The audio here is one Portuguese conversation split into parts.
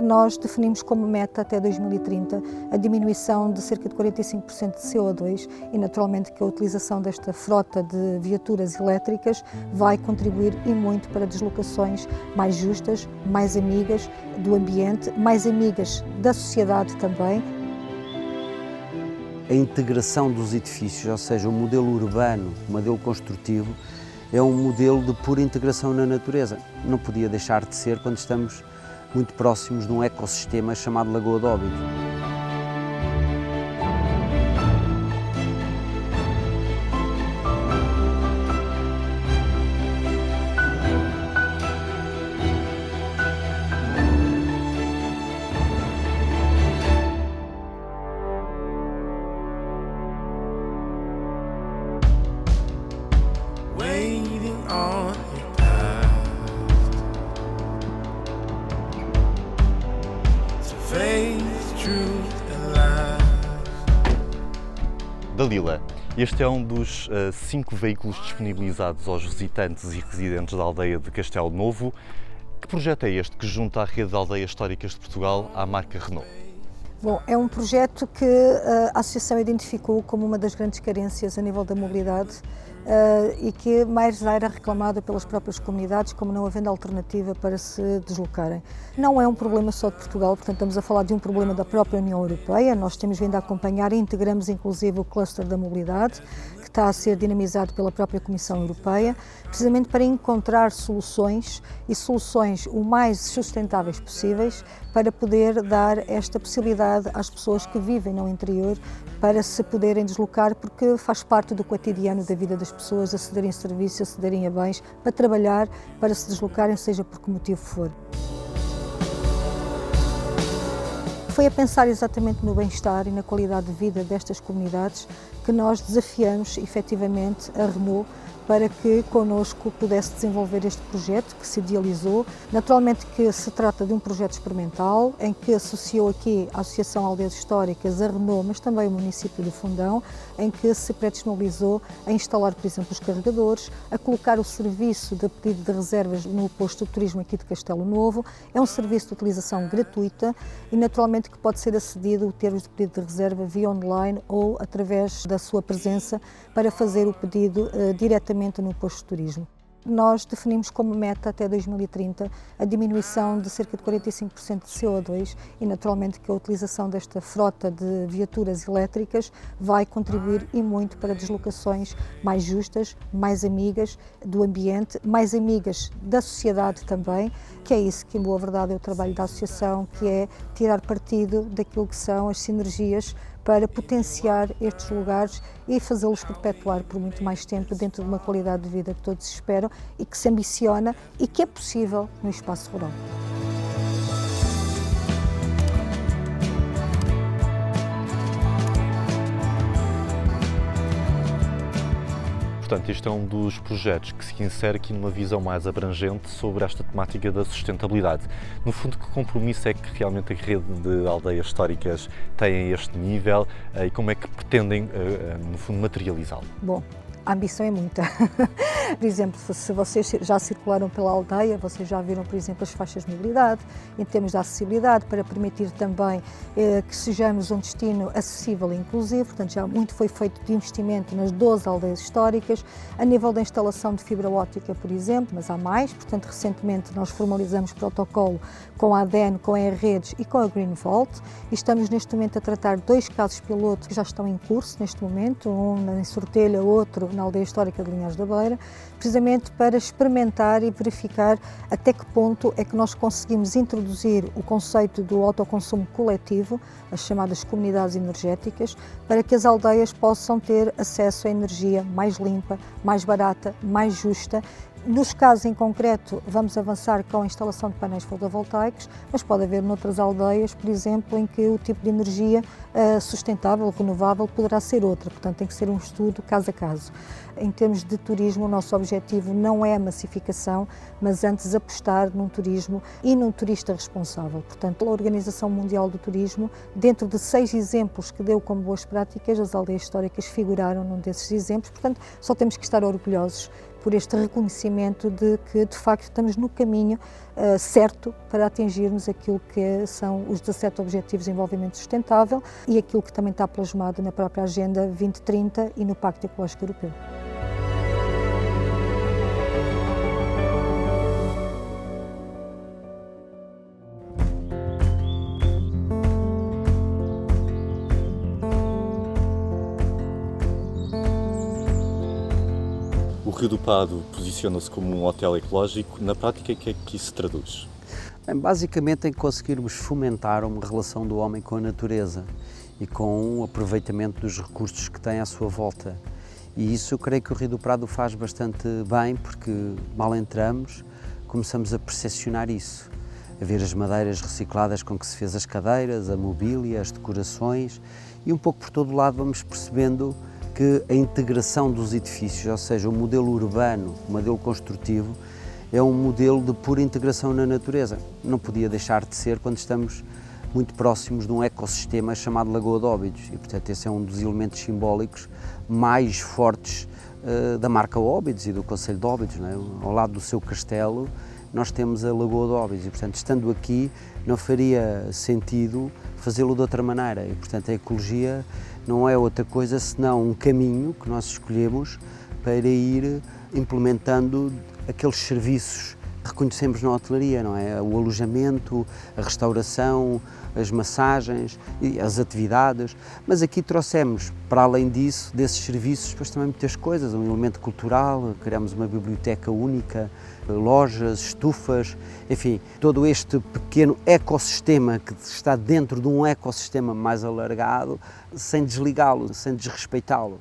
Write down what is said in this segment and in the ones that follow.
Nós definimos como meta até 2030 a diminuição de cerca de 45% de CO2 e naturalmente que a utilização desta frota de viaturas elétricas vai contribuir e muito para deslocações mais justas, mais amigas do ambiente, mais amigas da sociedade também. A integração dos edifícios, ou seja, o modelo urbano, o modelo construtivo, é um modelo de pura integração na natureza. Não podia deixar de ser quando estamos muito próximos de um ecossistema chamado Lagoa de Óbidos. Dalila, este é um dos 5 veículos disponibilizados aos visitantes e residentes da aldeia de Castelo Novo. Que projeto é este que junta a rede de aldeias históricas de Portugal à marca Renault? Bom, é um projeto que a Associação identificou como uma das grandes carências a nível da mobilidade e que mais era reclamada pelas próprias comunidades, como não havendo alternativa para se deslocarem. Não é um problema só de Portugal, portanto estamos a falar de um problema da própria União Europeia. Nós temos vindo a acompanhar e integramos inclusive o cluster da mobilidade, que está a ser dinamizado pela própria Comissão Europeia, precisamente para encontrar soluções e soluções o mais sustentáveis possíveis para poder dar esta possibilidade às pessoas que vivem no interior para se poderem deslocar, porque faz parte do cotidiano da vida das pessoas acederem a serviços, acederem a bens, para trabalhar, para se deslocarem, seja por que motivo for. Foi a pensar exatamente no bem-estar e na qualidade de vida destas comunidades que nós desafiamos efetivamente a Renault para que connosco pudesse desenvolver este projeto que se idealizou. Naturalmente que se trata de um projeto experimental em que associou aqui a Associação Aldeias Históricas, a Renault, mas também o município de Fundão, em que se pré-disponibilizou a instalar, por exemplo, os carregadores, a colocar o serviço de pedido de reservas no posto de turismo aqui de Castelo Novo. É um serviço de utilização gratuita e naturalmente que pode ser acedido o termos de pedido de reserva via online ou através da sua presença para fazer o pedido diretamente no posto de turismo. Nós definimos como meta até 2030 a diminuição de cerca de 45% de CO2 e naturalmente que a utilização desta frota de viaturas elétricas vai contribuir e muito para deslocações mais justas, mais amigas do ambiente, mais amigas da sociedade também, que é isso que, em boa verdade, é o trabalho da associação, que é tirar partido daquilo que são as sinergias para potenciar estes lugares e fazê-los perpetuar por muito mais tempo dentro de uma qualidade de vida que todos esperam e que se ambiciona e que é possível no espaço rural. Portanto, este é um dos projetos que se insere aqui numa visão mais abrangente sobre esta temática da sustentabilidade. No fundo, que compromisso é que realmente a rede de aldeias históricas tem a este nível e como é que pretendem, no fundo, materializá-lo? Bom, a ambição é muita. Por exemplo, se vocês já circularam pela aldeia, vocês já viram, por exemplo, as faixas de mobilidade, em termos de acessibilidade, para permitir também que sejamos um destino acessível e inclusivo. Portanto, já muito foi feito de investimento nas 12 aldeias históricas, a nível da instalação de fibra óptica, por exemplo, mas há mais. Portanto, recentemente nós formalizamos protocolo com a ADN, com a R-Redes e com a Green Vault e estamos neste momento a tratar 2 casos piloto que já estão em curso neste momento, um em Sortelha, outro na aldeia histórica de Linhares da Beira, precisamente para experimentar e verificar até que ponto é que nós conseguimos introduzir o conceito do autoconsumo coletivo, as chamadas comunidades energéticas, para que as aldeias possam ter acesso à energia mais limpa, mais barata, mais justa. Nos casos em concreto, vamos avançar com a instalação de painéis fotovoltaicos, mas pode haver noutras aldeias, por exemplo, em que o tipo de energia sustentável, renovável, poderá ser outra. Portanto, tem que ser um estudo caso a caso. Em termos de turismo, o nosso objetivo não é a massificação, mas antes apostar num turismo e num turista responsável. Portanto, a Organização Mundial do Turismo, dentro de 6 exemplos que deu como boas práticas, as aldeias históricas figuraram num desses exemplos. Portanto, só temos que estar orgulhosos por este reconhecimento de que, de facto, estamos no caminho certo para atingirmos aquilo que são os 17 Objetivos de Desenvolvimento Sustentável e aquilo que também está plasmado na própria Agenda 2030 e no Pacto Ecológico Europeu. O Rio do Pado posiciona-se como um hotel ecológico. Na prática, o que é que isso se traduz? Bem, basicamente em conseguirmos fomentar uma relação do homem com a natureza e com o aproveitamento dos recursos que tem à sua volta. E isso eu creio que o Rio do Prado faz bastante bem, porque mal entramos, começamos a percepcionar isso, a ver as madeiras recicladas com que se fez as cadeiras, a mobília, as decorações, e um pouco por todo o lado vamos percebendo que a integração dos edifícios, ou seja, o modelo urbano, o modelo construtivo, é um modelo de pura integração na natureza. Não podia deixar de ser quando estamos muito próximos de um ecossistema chamado Lagoa de Óbidos, e portanto esse é um dos elementos simbólicos mais fortes da marca Óbidos e do concelho de Óbidos, não é? Ao lado do seu castelo nós temos a Lagoa de Óbidos e portanto estando aqui não faria sentido fazê-lo de outra maneira e portanto a ecologia não é outra coisa senão um caminho que nós escolhemos para ir implementando aqueles serviços que reconhecemos na hotelaria, não é? O alojamento, a restauração, as massagens e as atividades, mas aqui trouxemos, para além disso, desses serviços, depois também muitas coisas, um elemento cultural, criamos uma biblioteca única, lojas, estufas, enfim, todo este pequeno ecossistema que está dentro de um ecossistema mais alargado, sem desligá-lo, sem desrespeitá-lo.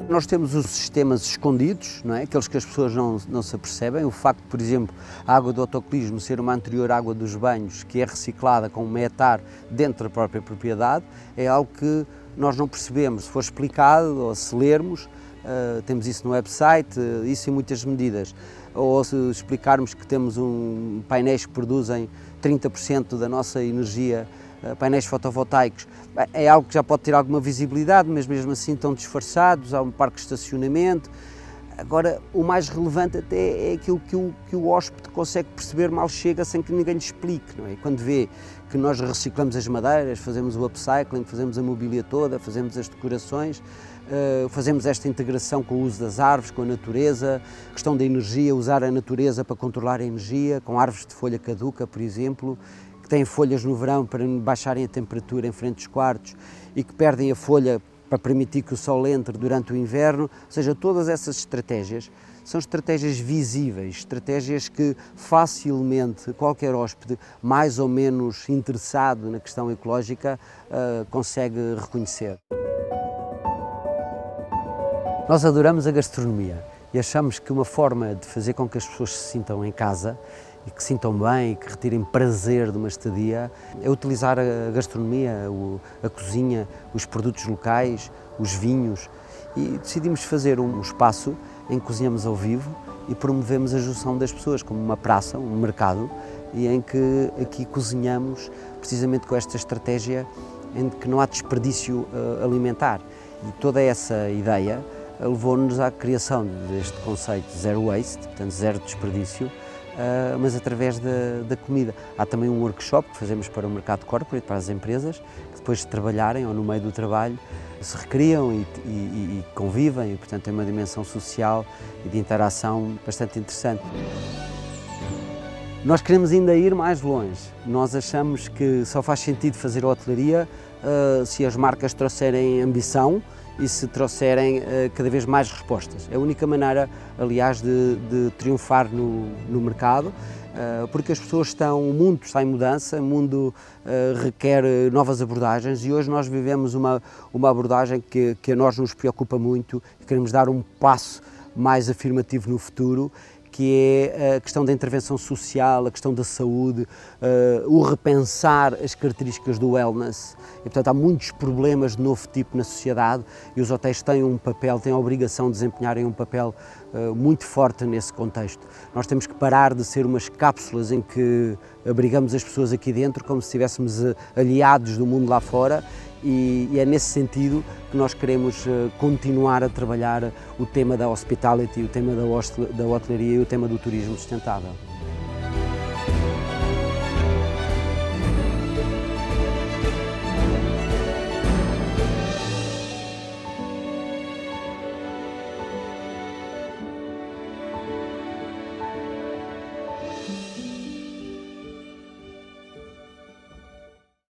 Nós temos os sistemas escondidos, não é? Aqueles que as pessoas não se apercebem. O facto, por exemplo, a água do autocolismo ser uma anterior água dos banhos que é reciclada com um metar dentro da própria propriedade, é algo que nós não percebemos. Se for explicado ou se lermos, temos isso no website, isso em muitas medidas. Ou se explicarmos que temos painéis que produzem 30% da nossa energia, painéis fotovoltaicos, é algo que já pode ter alguma visibilidade, mas mesmo assim estão disfarçados, há um parque de estacionamento. Agora, o mais relevante até é aquilo que o hóspede consegue perceber mal chega sem que ninguém lhe explique, não é? Quando vê que nós reciclamos as madeiras, fazemos o upcycling, fazemos a mobília toda, fazemos as decorações, fazemos esta integração com o uso das árvores, com a natureza, questão da energia, usar a natureza para controlar a energia, com árvores de folha caduca, por exemplo, que têm folhas no verão para baixarem a temperatura em frente aos quartos e que perdem a folha para permitir que o sol entre durante o inverno, ou seja, todas essas estratégias são estratégias visíveis, estratégias que facilmente qualquer hóspede mais ou menos interessado na questão ecológica consegue reconhecer. Nós adoramos a gastronomia e achamos que uma forma de fazer com que as pessoas se sintam em casa e que se sintam bem e que retirem prazer de uma estadia, é utilizar a gastronomia, a cozinha, os produtos locais, os vinhos, e decidimos fazer um espaço em que cozinhamos ao vivo e promovemos a junção das pessoas, como uma praça, um mercado, e em que aqui cozinhamos precisamente com esta estratégia em que não há desperdício alimentar. E toda essa ideia levou-nos à criação deste conceito de Zero Waste, portanto zero desperdício, mas através da comida. Há também um workshop que fazemos para o mercado corporate, para as empresas, que depois de trabalharem ou no meio do trabalho se recriam e convivem, e portanto tem uma dimensão social e de interação bastante interessante. Nós queremos ainda ir mais longe. Nós achamos que só faz sentido fazer hotelaria se as marcas trouxerem ambição e se trouxerem cada vez mais respostas. É a única maneira, aliás, de triunfar no mercado, porque as pessoas o mundo está em mudança, o mundo requer novas abordagens e hoje nós vivemos uma abordagem que a nós nos preocupa muito e queremos dar um passo mais afirmativo no futuro, que é a questão da intervenção social, a questão da saúde, o repensar as características do wellness. E, portanto, há muitos problemas de novo tipo na sociedade e os hotéis têm um papel, têm a obrigação de desempenharem um papel muito forte nesse contexto. Nós temos que parar de ser umas cápsulas em que abrigamos as pessoas aqui dentro como se estivéssemos aliados do mundo lá fora, e é nesse sentido que nós queremos continuar a trabalhar o tema da hospitality, o tema da hotelaria e o tema do turismo sustentável.